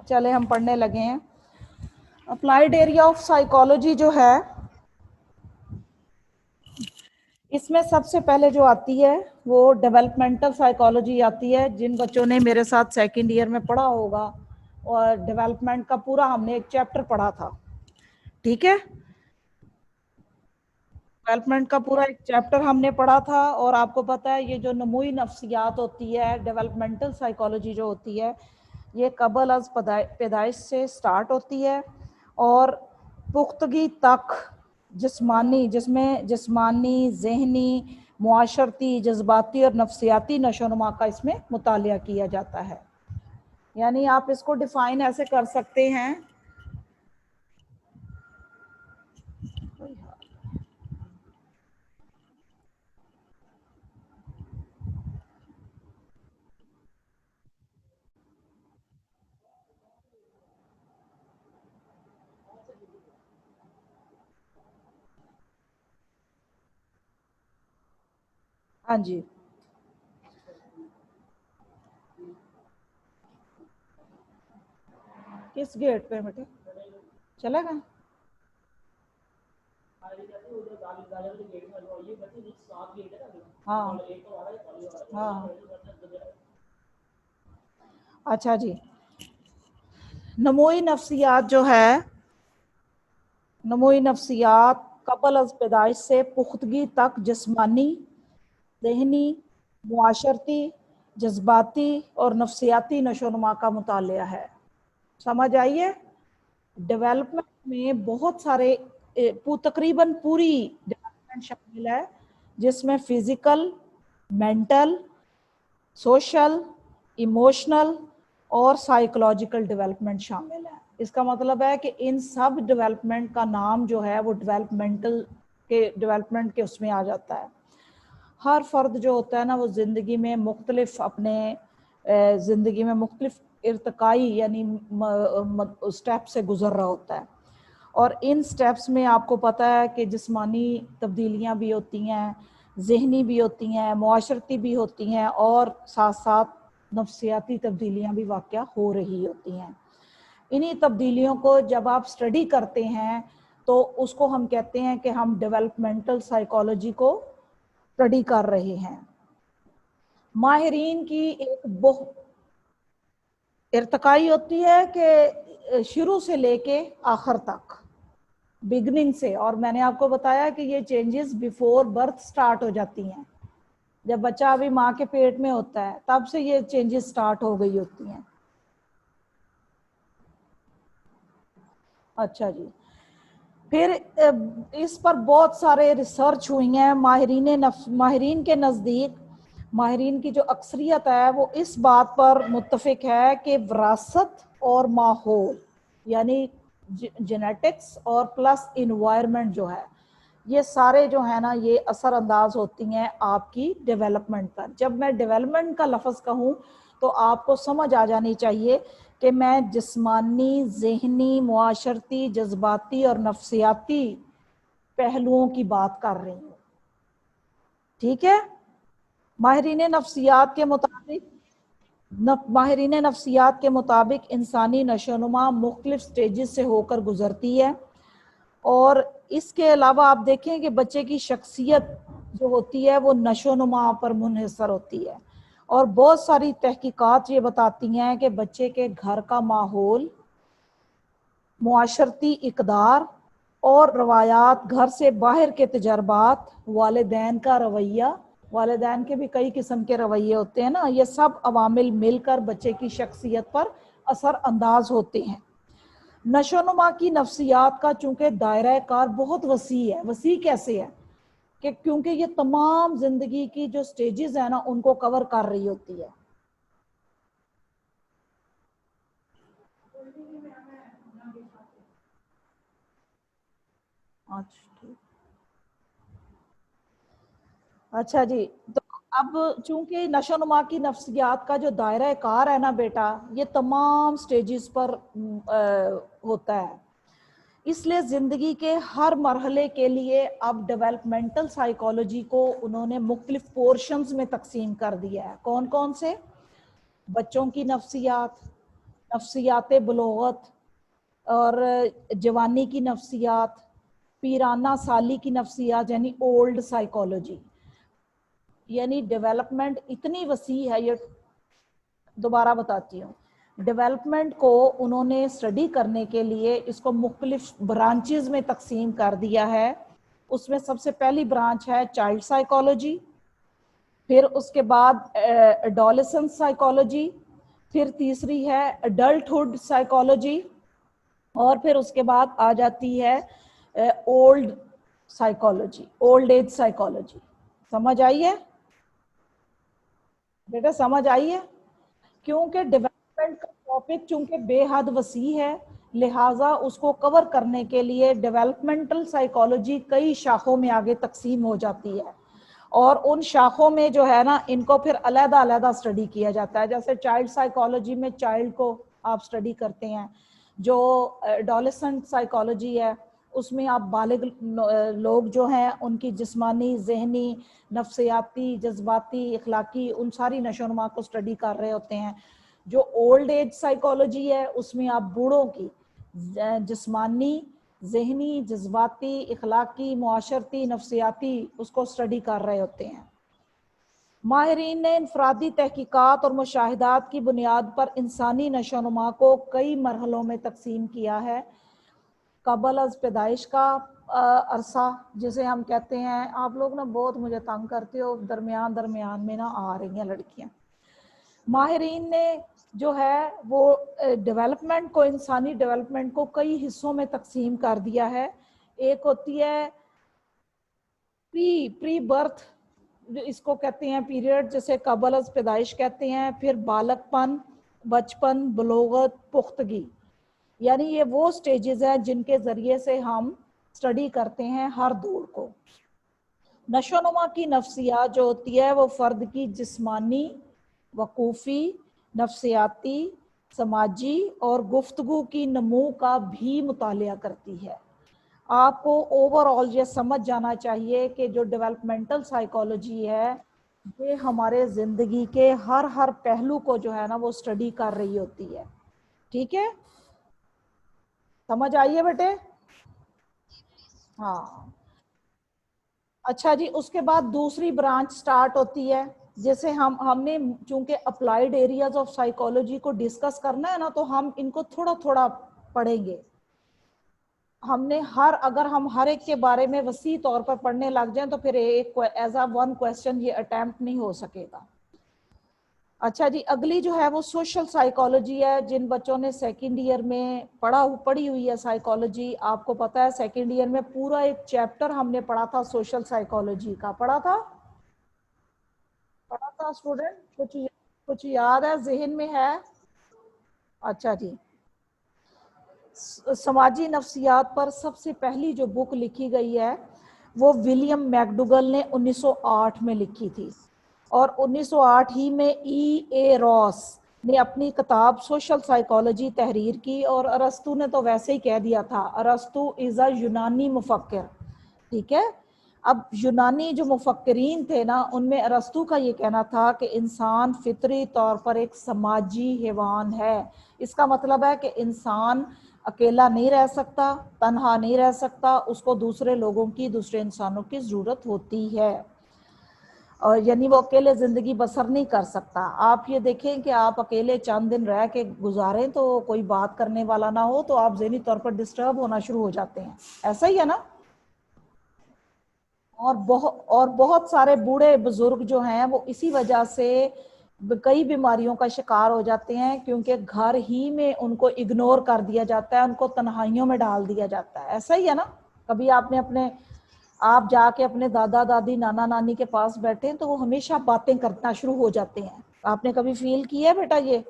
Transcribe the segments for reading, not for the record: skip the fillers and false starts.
चले हम पढ़ने लगे हैं। अप्लाइड एरिया ऑफ साइकोलॉजी जो है, इसमें सबसे पहले जो आती है वो डेवलपमेंटल साइकोलॉजी आती है। जिन बच्चों ने मेरे साथ सेकंड ईयर में पढ़ा होगा, और डेवलपमेंट का पूरा हमने एक चैप्टर पढ़ा था, ठीक है। डेवलपमेंट का पूरा एक चैप्टर हमने पढ़ा था, और आपको पता है ये जो नमूई नफ्सियात होती है, डेवलपमेंटल साइकोलॉजी जो होती है, ये कबल अज पैदाइश से स्टार्ट होती है और पुख्तगी तक जिस्मानी, जिसमें जिस्मानी, जहनी, मुआशरती, जज्बाती और नफ्सियाती नशोनुमा का इसमें मुतालिया किया जाता है। यानी आप इसको डिफाइन ऐसे कर सकते हैं, हाँ जी, किस गेट पे बेटे चलेगा? हाँ हाँ, अच्छा जी। नमूई नफ्सियात जो है, नमूई नफ्सियात कबल अज पैदाइश से पुख्तगी तक जिस्मानी, ज़हनी, मुआशरती, जज्बाती और नफ्सियाती नशोनुमा का मुतालिया है। समझ आइए, डेवलपमेंट में बहुत सारे तकरीबन पूरी डेवलपमेंट शामिल है, जिसमें फिजिकल, मेंटल, सोशल, इमोशनल और साइकोलॉजिकल डेवलपमेंट शामिल है। इसका मतलब है कि इन सब डेवलपमेंट का नाम जो है वो डेवलपमेंट के उसमें आ जाता है। हर फर्द जो होता है ना, वो ज़िंदगी में मुख्तलिफ ज़िंदगी में मुख्तलिफ इर्तकाई यानी स्टेप से गुजर रहा होता है, और इन स्टेप्स में आपको पता है कि जिस्मानी तब्दीलियां भी होती हैं, ज़हनी भी होती हैं, मुआशरती भी होती हैं, और साथ साथ नफ्सियाती तब्दीलियां भी वाक़या हो रही होती हैं। इन्हीं तब्दीलियों को जब आप स्टडी करते हैं तो उसको हम कहते हैं कि हम डेवलपमेंटल साइकोलॉजी को स्टडी कर रहे हैं। माहिरीन की एक बहुत इर्तकाई होती है कि शुरू से लेके आखिर तक, बिगनिंग से, और मैंने आपको बताया कि ये चेंजेस बिफोर बर्थ स्टार्ट हो जाती हैं। जब बच्चा अभी माँ के पेट में होता है तब से ये चेंजेस स्टार्ट हो गई होती हैं। अच्छा जी, फिर इस पर बहुत सारे रिसर्च हुई हैं। माहिरीन के नज़दीक, माहिरीन की जो अक्सरियत है वो इस बात पर मुत्तफिक है कि विरासत और माहौल यानी जेनेटिक्स और प्लस इन्वायरमेंट जो है, ये सारे जो है ना, ये असर अंदाज होती हैं आपकी डेवलपमेंट पर। जब मैं डेवलपमेंट का लफ्ज़ कहूँ तो आपको समझ आ जानी चाहिए कि मैं जिस्मानी, ज़हनी, मुआशरती, जज्बाती और नफ्सियाती पहलुओं की बात कर रही हूँ, ठीक है। माहिरीन नफ्सियात के मुताबिक इंसानी नशोनुमा मुख्तलिफ स्टेजेस से होकर गुजरती है, और इसके अलावा आप देखें कि बच्चे की शख्सियत जो होती है वो नशोनुमा पर मुनहसर होती है। और बहुत सारी तहकीकात ये बताती हैं कि बच्चे के घर का माहौल, मुआशरती इक़दार और रवायात, घर से बाहर के तजर्बात, वालिदैन का रवैया, वालिदैन के भी कई किस्म के रवैये होते हैं ना, ये सब अवामिल मिलकर बच्चे की शख्सियत पर असर अंदाज होते हैं। नशोनुमा की नफ्सियात का चूंकि दायरा कार बहुत वसी है। वसी कैसे है कि क्योंकि ये तमाम जिंदगी की जो स्टेजेस है ना, उनको कवर कर रही होती है। अच्छा जी, तो अब चूंकि नशोनुमा की नफ्सियात का जो दायरा कार है ना बेटा, ये तमाम स्टेजेस पर होता है, इसलिए ज़िंदगी के हर मरहले के लिए अब डेवलपमेंटल साइकोलॉजी को उन्होंने मुख्तलिफ पोर्शंस में तकसीम कर दिया है। कौन कौन से? बच्चों की नफ्सियात, नफ्सियात बलोगत और जवानी की नफ्सियात, पीराना साली की नफ्सियात यानी ओल्ड साइकोलॉजी। यानी डेवलपमेंट इतनी वसी है, ये दोबारा बताती हूँ, डेवलपमेंट को उन्होंने स्टडी करने के लिए इसको मुख्तलिफ ब्रांचेस में तकसीम कर दिया है। उसमें सबसे पहली ब्रांच है चाइल्ड साइकोलॉजी, फिर उसके बाद एडोलेसेंस साइकोलॉजी, फिर तीसरी है एडल्टहुड साइकोलॉजी, और फिर उसके बाद आ जाती है old psychology, old age psychology. समझ आई है बेटा, समझ आई है? क्योंकि डेवलपमेंट का टॉपिक चूंकि बेहद वसी है, लिहाजा उसको कवर करने के लिए डेवलपमेंटल साइकोलॉजी कई शाखों में आगे तकसीम हो जाती है, और उन शाखों में जो है ना, इनको फिर अलग अलग स्टडी किया जाता है। जैसे चाइल्ड साइकोलॉजी में चाइल्ड को आप स्टडी करते हैं, जो एडोलेसेंट साइकोलॉजी है उसमें आप बालिग लोग जो हैं उनकी जिस्मानी, जहनी, नफ्सियाती, जज्बाती, इखलाकी, उन सारी नशोनुमा को स्टडी कर रहे होते हैं। जो ओल्ड एज साइकोलॉजी है उसमें आप बूढ़ों की जिस्मानी, जहनी, जज्बाती, इखलाकी, मुआशरती, नफ्सियाती उसको स्टडी कर रहे होते हैं। माहिरीन ने इनफरादी तहकीकात और मुशाहिदात की बुनियाद पर इंसानी नशोनुमा को कई मरहलों में तकसीम किया है। कबल अज पैदाइश का अरसा जिसे हम कहते हैं, आप लोग ना बहुत मुझे तंग करते हो, दरमियान दरमियान में ना आ रही हैं लड़कियां। माहिरीन ने जो है वो डेवलपमेंट को, इंसानी डेवलपमेंट को कई हिस्सों में तकसीम कर दिया है। एक होती है प्री बर्थ, इसको कहते हैं पीरियड, जैसे कबल अज पैदाइश कहते हैं, फिर बालकपन, बचपन, बलोगत, पुख्तगी। यानी ये वो स्टेजेस हैं जिनके ज़रिए से हम स्टडी करते हैं हर दौर को। नशोनुमा की नफ्सियात जो होती है वो फ़र्द की जिस्मानी, वकूफ़ी, नफ्सियाती, समाजी और गुफ्तगू की नमू का भी मुतालिया करती है। आपको ओवरऑल ये समझ जाना चाहिए कि जो डेवलपमेंटल साइकोलॉजी है ये हमारे ज़िंदगी के हर पहलू को जो है ना वो स्टडी कर रही होती है। ठीक है, समझ आई है बेटे? हाँ, अच्छा जी, उसके बाद दूसरी ब्रांच स्टार्ट होती है। जैसे हमने चूंकि अप्लाइड एरियाज ऑफ साइकोलॉजी को डिस्कस करना है ना, तो हम इनको थोड़ा थोड़ा पढ़ेंगे। हमने अगर हम हर एक के बारे में वसी तौर पर पढ़ने लग जाएं तो फिर एक एज अ वन क्वेश्चन ये अटेम्प्ट नहीं हो सकेगा। अच्छा जी, अगली जो है वो सोशल साइकोलॉजी है। जिन बच्चों ने सेकंड ईयर में पढ़ी हुई है साइकोलॉजी, आपको पता है सेकंड ईयर में पूरा एक चैप्टर हमने पढ़ा था सोशल साइकोलॉजी का। पढ़ा था स्टूडेंट? कुछ याद है, जहन में है? अच्छा जी, समाजी नफ्सियात पर सबसे पहली जो बुक लिखी गई है वो विलियम मैकडुगल ने 1908 में लिखी थी, और 1908 ही में E.A. रॉस ने अपनी किताब सोशल साइकोलॉजी तहरीर की। और अरस्तु ने तो वैसे ही कह दिया था, अरस्तु इज़ अ यूनानी मुफक्किर। ठीक है, अब यूनानी जो मुफक्किरीन थे ना, उनमें अरस्तु का ये कहना था कि इंसान फितरी तौर पर एक समाजी हैवान है। इसका मतलब है कि इंसान अकेला नहीं रह सकता, तन्हा नहीं रह सकता, उसको दूसरे लोगों की, दूसरे इंसानों की ज़रूरत होती है, और यानी वो अकेले ज़िंदगी बसर नहीं कर सकता। आप ये देखें कि आप अकेले चंद दिन रह के गुजारें तो कोई बात करने वाला ना हो तो आप ज़हनी तौर पर डिस्टर्ब होना शुरू हो जाते हैं, ऐसा ही है ना? और बहुत सारे बूढ़े बुजुर्ग जो हैं वो इसी वजह से कई बीमारियों का शिकार हो जाते हैं, क्योंकि घर ही में उनको इग्नोर कर दिया जाता है, उनको तन्हाइयों में डाल दिया जाता है। ऐसा ही है ना? कभी आप जाके अपने दादा दादी, नाना नानी के पास बैठे तो वो हमेशा बातें करना शुरू हो जाते हैं। आपने कभी फील किया है बेटा ये?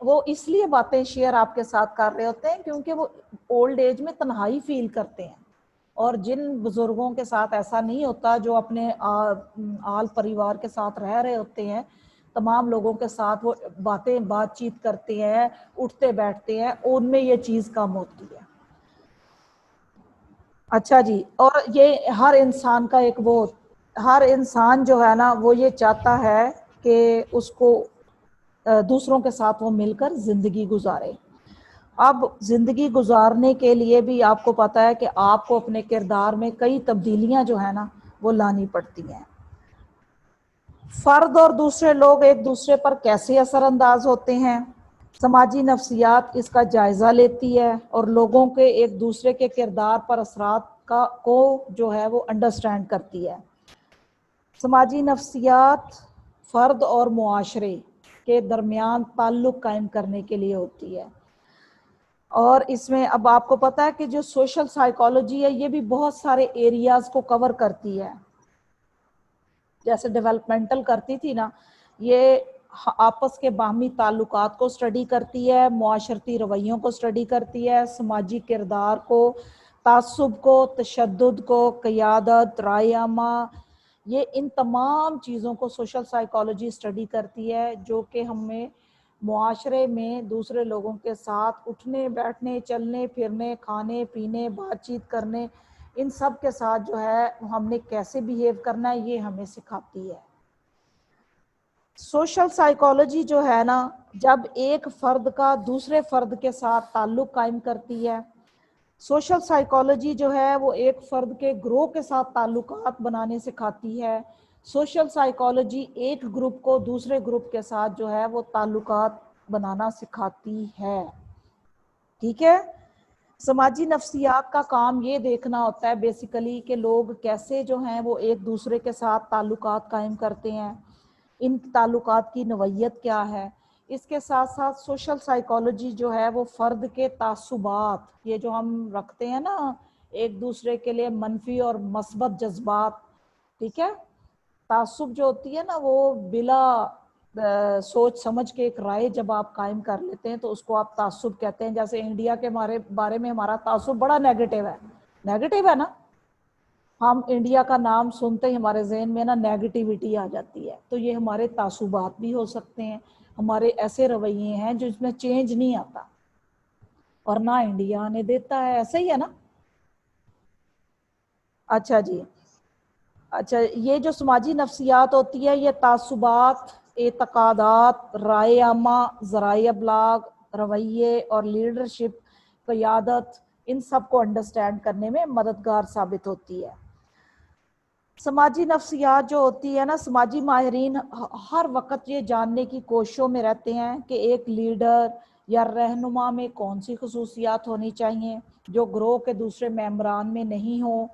वो इसलिए बातें शेयर आपके साथ कर रहे होते हैं क्योंकि वो ओल्ड एज में तन्हाई फील करते हैं। और जिन बुजुर्गों के साथ ऐसा नहीं होता, जो अपने आल परिवार के साथ रह रहे होते हैं, तमाम लोगों के साथ वो बातचीत करते हैं, उठते बैठते हैं, उनमें ये चीज़ कम होती है। अच्छा जी, और ये हर इंसान जो है ना वो ये चाहता है कि उसको दूसरों के साथ वो मिलकर जिंदगी गुजारे। अब जिंदगी गुजारने के लिए भी आपको पता है कि आपको अपने किरदार में कई तब्दीलियां जो है ना वो लानी पड़ती हैं। फर्द और दूसरे लोग एक दूसरे पर कैसे असरअंदाज होते हैं, समाजी नफ्सियात इसका जायजा लेती है और लोगों के एक दूसरे के किरदार पर असरात को जो है वो अंडरस्टैंड करती है। समाजी नफ्सियात फ़र्द और मुआशरे के दरमियान ताल्लुक़ कायम करने के लिए होती है। और इसमें अब आपको पता है कि जो सोशल साइकोलॉजी है ये भी बहुत सारे एरियाज़ को कवर करती है। जैसे डेवलपमेंटल करती थी ना, ये आपस के बाहमी ताल्लुकात को स्टडी करती है, मुआशरती रवैयों को स्टडी करती है, समाजी किरदार को, तासुब को, तशद्दुद को, क़यादत, रायमा, ये इन तमाम चीज़ों को सोशल साइकोलॉजी स्टडी करती है, जो कि हमें मुआशरे में दूसरे लोगों के साथ उठने बैठने, चलने फिरने, खाने पीने, बातचीत करने, इन सब के साथ जो है हमने कैसे बिहेव करना है ये हमें सिखाती है। सोशल साइकोलॉजी जो है ना, जब एक फ़र्द का दूसरे फ़र्द के साथ ताल्लुक़ कायम करती है, सोशल साइकोलॉजी जो है वो एक फ़र्द के ग्रोह के साथ ताल्लुकात बनाने सिखाती है। सोशल साइकोलॉजी एक ग्रुप को दूसरे ग्रुप के साथ जो है वो ताल्लुकात बनाना सिखाती है। ठीक है। समाजी नफ्सियात का काम ये देखना होता है बेसिकली कि लोग कैसे जो हैं वो एक दूसरे के साथ ताल्लुकात कायम करते हैं, इन ताल्लुकात की नवैयत क्या है। इसके साथ साथ सोशल साइकोलॉजी जो है वो फ़र्द के तासुबात, ये जो हम रखते हैं ना एक दूसरे के लिए मनफी और मस्बत जज्बात, ठीक है, तासुब जो होती है ना वो बिला सोच समझ के एक राय जब आप कायम कर लेते हैं तो उसको आप तासुब कहते हैं। जैसे इंडिया के बारे में हमारा तासुब बड़ा नेगेटिव है ना, हम इंडिया का नाम सुनते ही हमारे जहन में ना नेगेटिविटी आ जाती है, तो ये हमारे तासुबात भी हो सकते हैं, हमारे ऐसे रवैये हैं जो इसमें चेंज नहीं आता और ना इंडिया आने देता है, ऐसे ही है ना। अच्छा जी, अच्छा, ये जो समाजी नफ्सियात होती है ये तासुबात, एतकादात, राय आमा, ज़राए अबलाग, रवैये और लीडरशिप, क़यादत, इन सब को अंडरस्टैंड करने में मददगार साबित होती है। समाजी नफ्सियात जो होती है ना, समाजी माहिरीन हर वक्त ये जानने की कोशिशों में रहते हैं कि एक लीडर या रहनुमा में कौन सी खसूसियात होनी चाहिए जो ग्रोह के दूसरे मेंबरान में नहीं हो,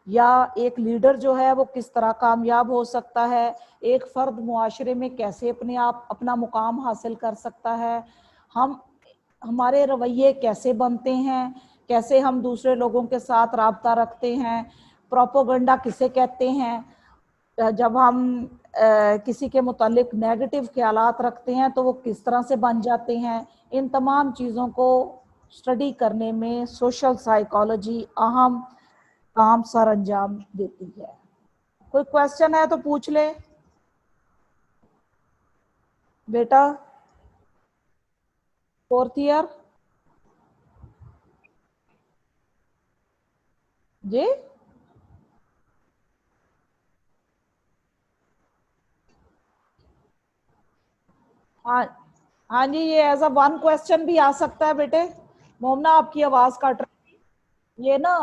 या एक लीडर जो है वो किस तरह कामयाब हो सकता है, एक फ़र्द मुआशरे में कैसे अपना मुकाम हासिल कर सकता है, हमारे रवैये कैसे बनते हैं, कैसे हम दूसरे लोगों के साथ राब्ता रखते हैं, प्रोपोगंडा किसे कहते हैं, जब हम किसी के मुतालिक नेगेटिव ख्यालात रखते हैं तो वो किस तरह से बन जाते हैं। इन तमाम चीज़ों को स्टडी करने में सोशल साइकोलॉजी अहम काम सर अंजाम देती है। कोई क्वेश्चन है तो पूछ ले बेटा। फोर्थ ईयर जी, हाँ हाँ जी, ये एज अ वन क्वेश्चन भी आ सकता है बेटे। मोमना आपकी आवाज काट रही है। ये ना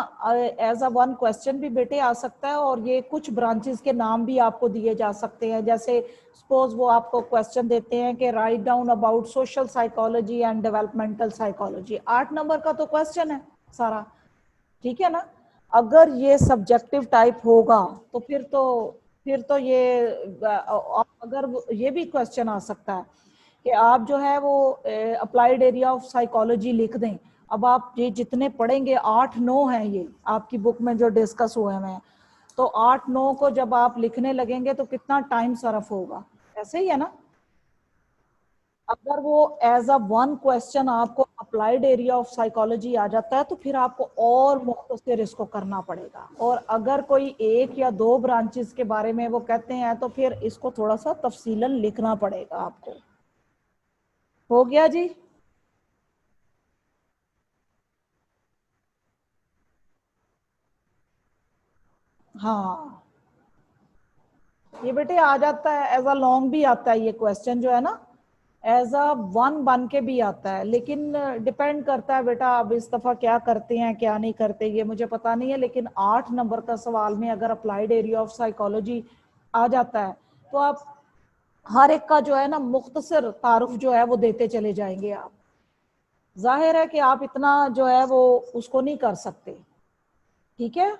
एज अ वन क्वेश्चन भी बेटे आ सकता है, और ये कुछ ब्रांचेस के नाम भी आपको दिए जा सकते हैं। जैसे सपोज वो आपको क्वेश्चन देते हैं कि write down about social psychology and developmental psychology, 8 number का तो क्वेश्चन है सारा, ठीक है ना। अगर ये सब्जेक्टिव टाइप होगा तो फिर तो ये अगर ये भी क्वेश्चन आ सकता है कि आप जो है वो अप्लाइड एरिया ऑफ साइकोलॉजी लिख दें। अब आप ये जितने पढ़ेंगे 8-9 हैं ये आपकी बुक में जो डिस्कस हुए हैं, तो 8-9 को जब आप लिखने लगेंगे तो कितना टाइम सर्फ होगा, ऐसे ही है ना। अगर वो एज अ वन क्वेश्चन आपको अप्लाइड एरिया ऑफ साइकोलॉजी आ जाता है तो फिर आपको और मुख्तसर इसको करना पड़ेगा, और अगर कोई एक या दो ब्रांचेस के बारे में वो कहते हैं तो फिर इसको थोड़ा सा तफसीलन लिखना पड़ेगा आपको। हो गया जी। हाँ, ये बेटे आ जाता है, एज अ लॉन्ग भी आता है ये क्वेश्चन जो है ना, ایز اے 1 بن کے بھی آتا ہے، لیکن ڈپینڈ کرتا ہے بیٹا اب اس دفعہ کیا کرتے ہیں کیا نہیں کرتے یہ مجھے پتا نہیں ہے، لیکن 8 نمبر کا سوال میں اگر اپلائیڈ ایریا آف سائیکالوجی آ جاتا ہے تو آپ ہر ایک کا جو ہے نا مختصر تعارف جو ہے وہ دیتے چلے جائیں گے آپ. ظاہر ہے کہ آپ اتنا جو ہے وہ اس کو نہیں کر سکتے، ٹھیک ہے،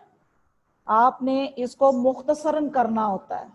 آپ نے اس کو مختصراً کرنا ہوتا ہے.